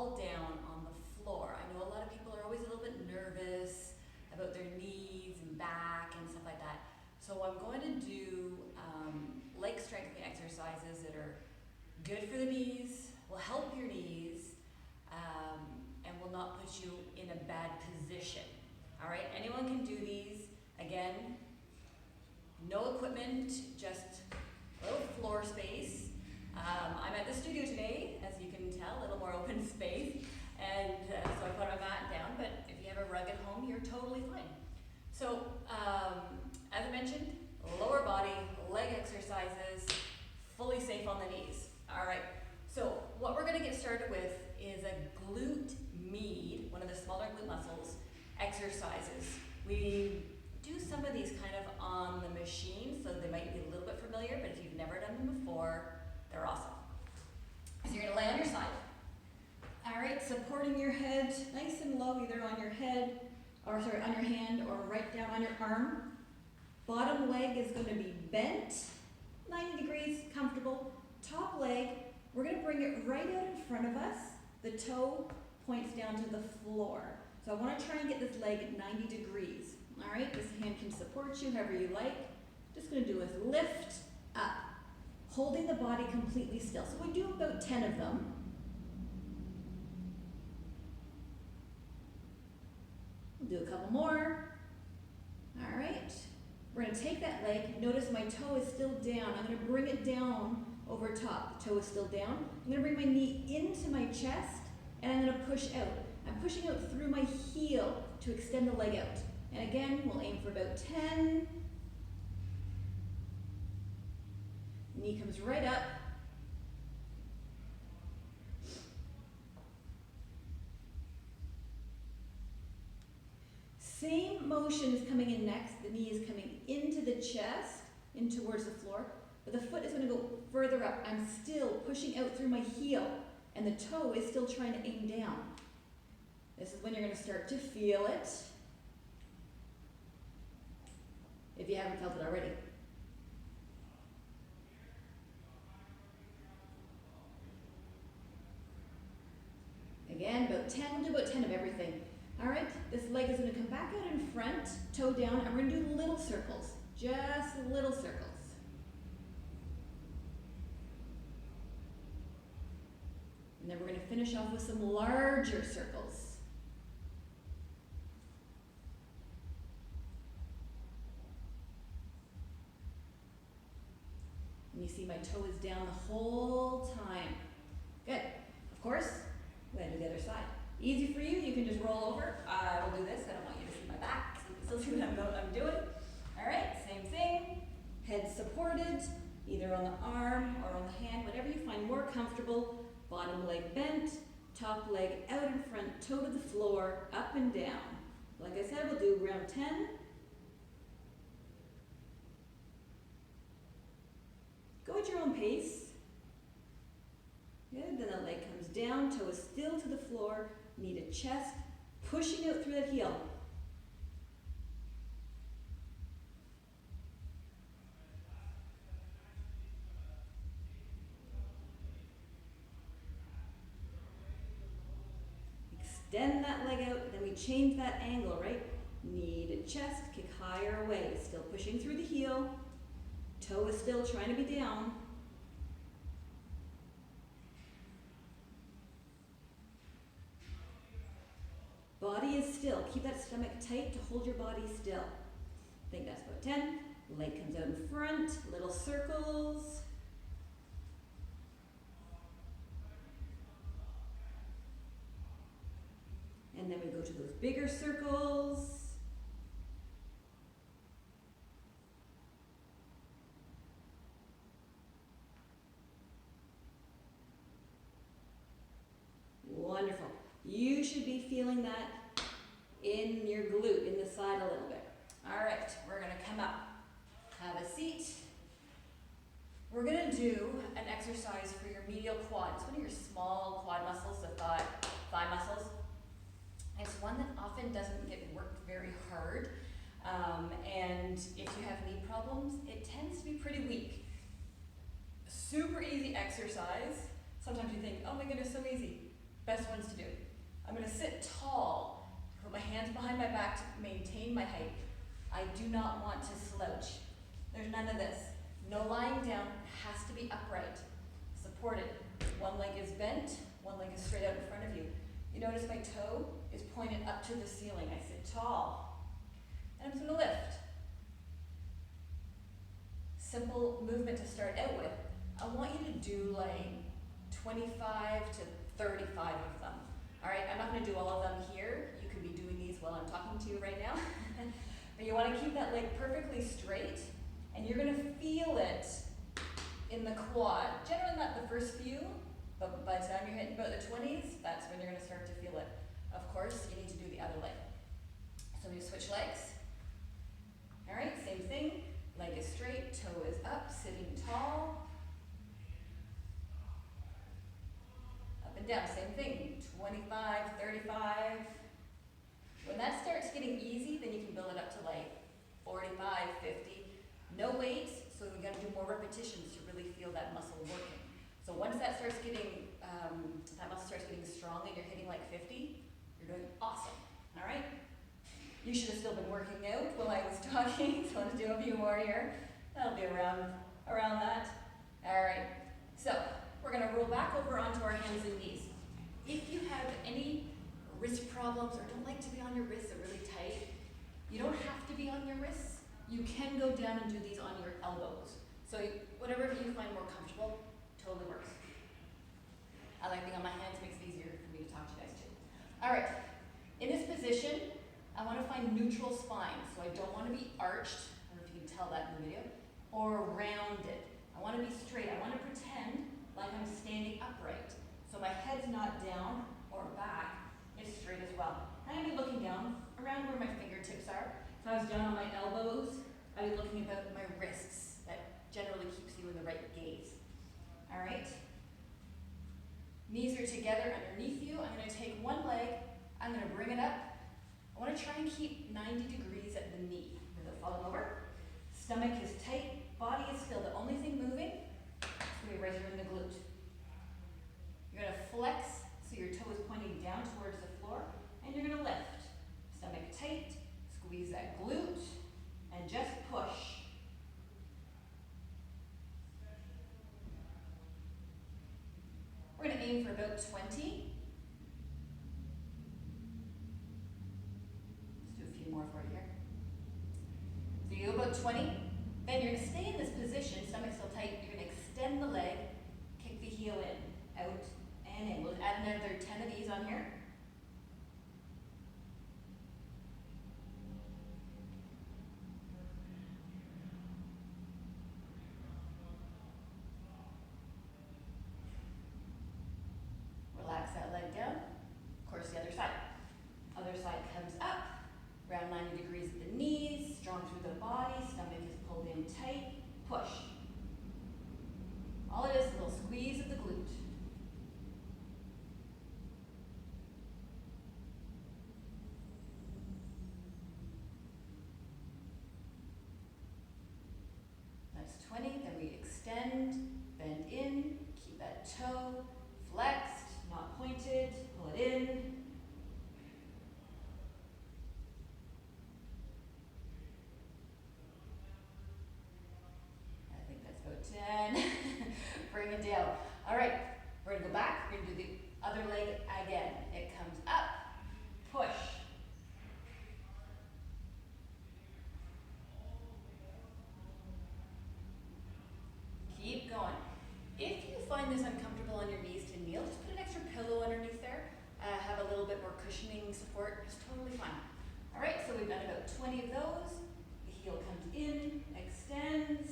all down on the floor. I know a lot of people are always a little bit nervous about their knees and back and stuff like that. So I'm going to do leg strengthening exercises that are good for the knees, will help your knees, and will not put you in a bad position. All right, anyone can do these. Again, no equipment, just a little floor space. I'm at the studio today, as you can tell, a little more open space, and so I put my mat down, but if you have a rug at home, you're totally fine. So, as I mentioned, lower body, leg exercises, fully safe on the knees. All right, so what we're gonna get started with is a glute med, one of the smaller glute muscles, exercises. We do some of these kind of on the machine, so they might be a little bit familiar, but if you've never done them before, they're awesome. So you're gonna lay on your side. All right, supporting your head nice and low, either on your head, or sorry, on your hand, or right down on your arm. Bottom leg is gonna be bent, 90 degrees, comfortable. Top leg, we're gonna bring it right out in front of us. The toe points down to the floor. So I wanna try and get this leg at 90 degrees. All right, this hand can support you however you like. Just gonna do is lift up, holding the body completely still. So we do about 10 of them. We'll do a couple more. All right, we're gonna take that leg. Notice my toe is still down. I'm gonna bring it down over top. The toe is still down. I'm gonna bring my knee into my chest, and I'm gonna push out. I'm pushing out through my heel to extend the leg out. And again, we'll aim for about 10. Knee comes right up. Same motion is coming in next. The knee is coming into the chest, in towards the floor, but the foot is going to go further up. I'm still pushing out through my heel, and the toe is still trying to aim down. This is when you're going to start to feel it, if you haven't felt it already. Again, about 10, we'll do about 10 of everything. All right, this leg is going to come back out in front, toe down, and we're going to do little circles, just little circles. And then we're going to finish off with some larger circles. And you see my toe is down the whole time. Good. Of course, we're going to do the other side. Easy for you, you can just roll over. I will do this, I don't want you to see my back, so you can still see what I'm doing. All right, same thing. Head supported, either on the arm or on the hand, whatever you find more comfortable. Bottom leg bent, top leg out in front, toe to the floor, up and down. Like I said, we'll do around 10. Go at your own pace. Good, then the leg comes down, toe is still to the floor, knee to chest, pushing out through that heel. Extend that leg out, then we change that angle, right? Knee to chest, kick higher away, still pushing through the heel. Toe is still trying to be down. Body is still. Keep that stomach tight to hold your body still. I think that's about 10. Leg comes out in front, little circles. And then we go to those bigger circles. Wonderful. You should be feeling that in your glute, in the side a little bit. All right, we're gonna come up. Have a seat. We're gonna do an exercise for your medial quad. It's one of your small quad muscles, the thigh muscles. It's one that often doesn't get worked very hard. And if you have knee problems, it tends to be pretty weak. Super easy exercise. Sometimes you think, oh my goodness, so easy. Best ones to do. I'm going to sit tall, put my hands behind my back to maintain my height. I do not want to slouch. There's none of this. No lying down, has to be upright, supported. One leg is bent, one leg is straight out in front of you. You notice my toe is pointed up to the ceiling. I sit tall. And I'm just going to lift. Simple movement to start out with. I want you to do like 25 to 35 of them. All right, I'm not going to do all of them here. You could be doing these while I'm talking to you right now. But you want to keep that leg perfectly straight, and you're going to feel it in the quad. Generally not the first few, but by the time you're hitting about the 20s, that's when you're going to start to feel it. Of course, you need to do the other leg. So we switch legs. All right, same thing. Leg is straight, toe is up, sitting tall. Up and down, same thing. 25, 35. When that starts getting easy, then you can build it up to like 45, 50. No weight, so we got to do more repetitions to really feel that muscle working. So once that starts getting, that muscle starts getting strong and you're hitting like 50, you're doing awesome. All right? You should have still been working out while I was talking, so let's do a few more here. That'll be around that. All right. So we're going to roll back over onto our hands and knees. If you have any wrist problems or don't like to be on your wrists, they're really tight, you don't have to be on your wrists. You can go down and do these on your elbows. So whatever you find more comfortable, totally works. I like being on my hands, makes it easier for me to talk to you guys too. All right, in this position, I want to find neutral spine. So I don't want to be arched, I don't know if you can tell that in the video, or rounded. I want to be straight. I want to pretend like I'm standing upright. So my head's not down or back, it's straight as well. I'm going to be looking down around where my fingertips are. If I was down on my elbows, I'd be looking about my wrists. That generally keeps you in the right gaze. All right? Knees are together underneath you. I'm going to take one leg, I'm going to bring it up. I want to try and keep 90 degrees at the knee without falling over. Stomach is tight, body is still. The only thing moving is going to be right here in the glute. You're going to flex so your toe is pointing down towards the floor, and you're going to lift. Stomach tight, squeeze that glute, and just push. We're going to aim for about 20. Let's do a few more for you here. So you go about 20, then you're going to stay in this position, stomach still tight. You're going to extend the leg, kick the heel in, out, and in. We'll add another 10 of these on here. Relax that leg down. Of course, the other side. Other side comes up, around 90 degrees at the knees, strong through the body, stomach is pulled in tight, push. All it is a little squeeze of the glute. That's 20, then we extend, bend in, keep that toe flexed, not pointed, pull it in. I think that's about 10. Bring it down. All right, we're gonna go back, we're gonna do the other leg again. It comes up, push. Keep going. If you find this uncomfortable on your knees to kneel, just put an extra pillow underneath there. Have a little bit more cushioning support. It's totally fine. All right, so we've done about 20 of those. The heel comes in, extends.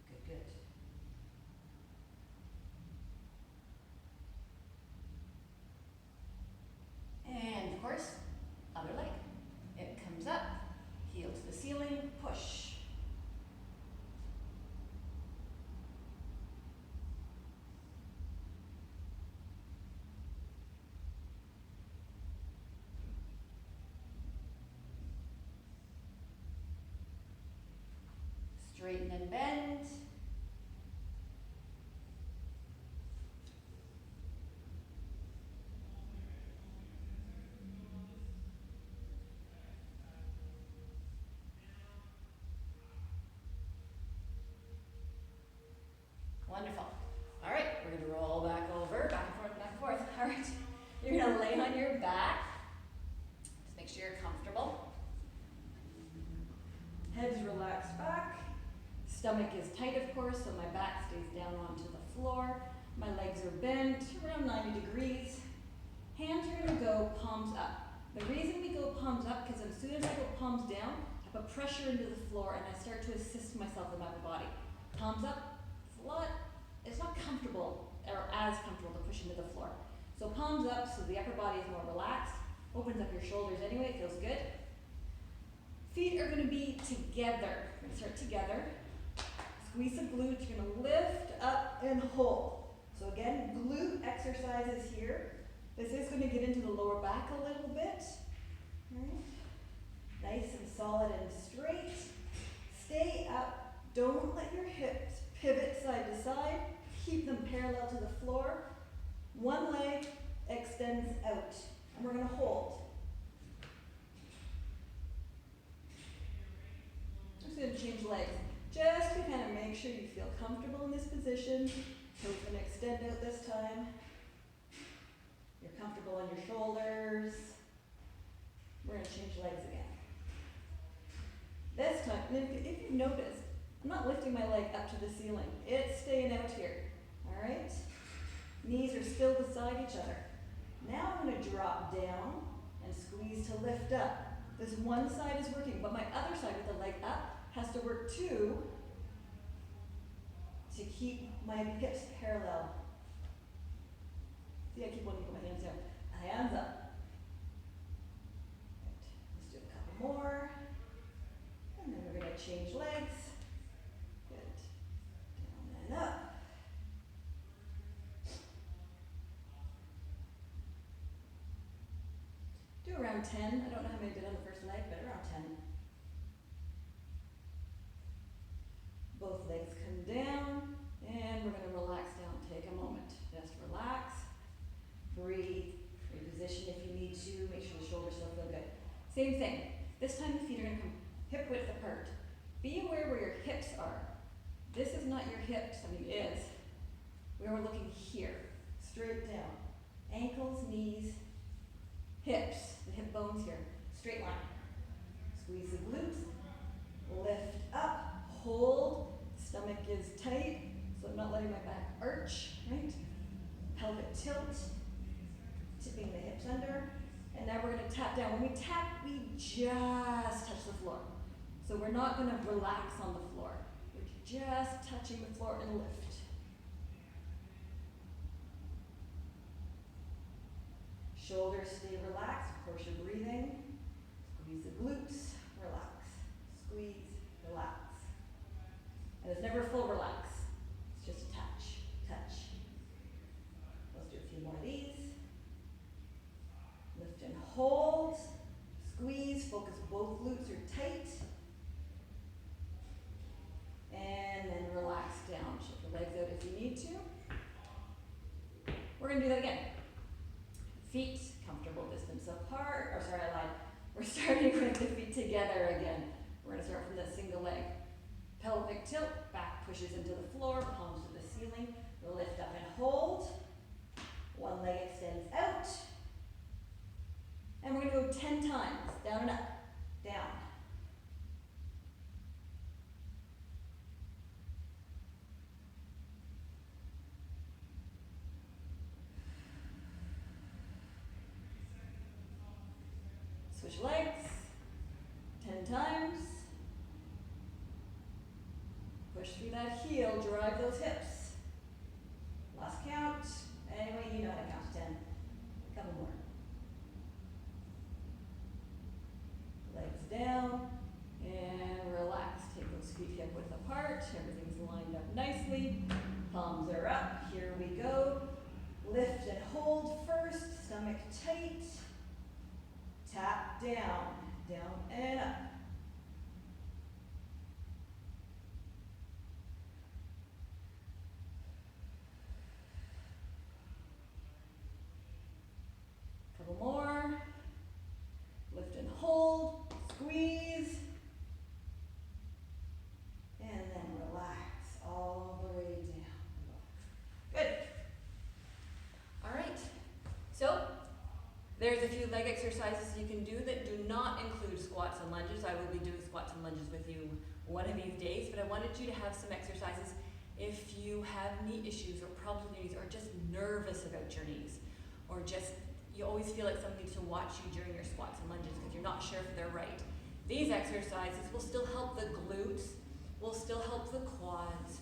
Good, good. And of course, other leg. It comes up, heel to the ceiling, push. floor. My legs are bent around 90 degrees. Hands are gonna go palms up. The reason we go palms up, because as soon as I go palms down, I put pressure into the floor and I start to assist myself with my upper body. Palms up, it's not comfortable, or as comfortable to push into the floor. So palms up, so the upper body is more relaxed. Opens up your shoulders anyway, it feels good. Feet are gonna be together. We're gonna start together. Squeeze the glutes, you're gonna lift up and hold. So again, glute exercises here. This is gonna get into the lower back a little bit. Right. Nice and solid and straight. Stay up, don't let your hips pivot side to side. Keep them parallel to the floor. One leg extends out, and we're gonna hold. I'm just gonna change legs, just to kind of make sure you feel comfortable in this position. Toes gonna extend out this time. You're comfortable on your shoulders. We're gonna change legs again. This time, if you've noticed, I'm not lifting my leg up to the ceiling. It's staying out here, all right? Knees are still beside each other. Now I'm gonna drop down and squeeze to lift up. This one side is working, but my other side with the leg up has to work too to keep my hips parallel. See, I keep wanting to put my hands down. Hands up. Right. Let's do a couple more. And then we're gonna change legs. Good. Down and up. Do around 10. I don't know how many I did on the first leg, but around 10. Both legs come down, and we're gonna relax down. Take a moment. Just relax. Breathe. Reposition if you need to. Make sure the shoulders still feel good. Same thing. This time the feet are gonna come hip width apart. Be aware where your hips are. This is not your hips. I mean, it is. We are looking here. Straight down. Ankles, knees, hips. The hip bones here. Straight line. Squeeze the glutes. Lift up. Hold. Stomach is tight, so I'm not letting my back arch, right? Pelvic tilt. Tipping the hips under. And now we're going to tap down. When we tap, we just touch the floor. So we're not going to relax on the floor. We're just touching the floor and lift. Shoulders stay relaxed. Of course, you're breathing. Squeeze the glutes. Relax. Squeeze. Relax. And it's never full relax. It's just a touch. Touch. Let's do a few more of these. Lift and hold. Squeeze. Focus both glutes are tight. And then relax down. Shift the legs out if you need to. We're going to do that again. Feet comfortable distance apart. Or sorry, I lied. We're starting with the feet together again. We're going to start from the single leg. Pelvic tilt. Back pushes into the floor. Palms to the ceiling. Lift up and hold. One leg extends out. And we're going to go 10 times. Down and up. Down. Switch legs. 10 times. Push through that heel. Drive those hips. Last count. Anyway, you know how to count to 10. A couple more. Legs down and relax. Take those feet hip width apart. Everything's lined up nicely. Palms are up. Here we go. Lift and hold first. Stomach tight. Tap down. Down and up. Couple more. Lift and hold. Squeeze. And then relax all the way down. Good. All right. So there's a few leg exercises you can do that do not include squats and lunges. I will be doing squats and lunges with you one of these days, but I wanted you to have some exercises If you have knee issues or problems with your knees, or just nervous about your knees, or just you always feel like someone needs to watch you during your squats and lunges because you're not sure if they're right, these exercises will still help the glutes, will still help the quads,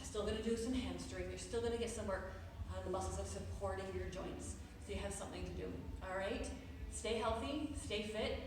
still going to do some hamstring, you're still going to get some work on the muscles of supporting your joints, so you have something to do. All right, stay healthy, stay fit,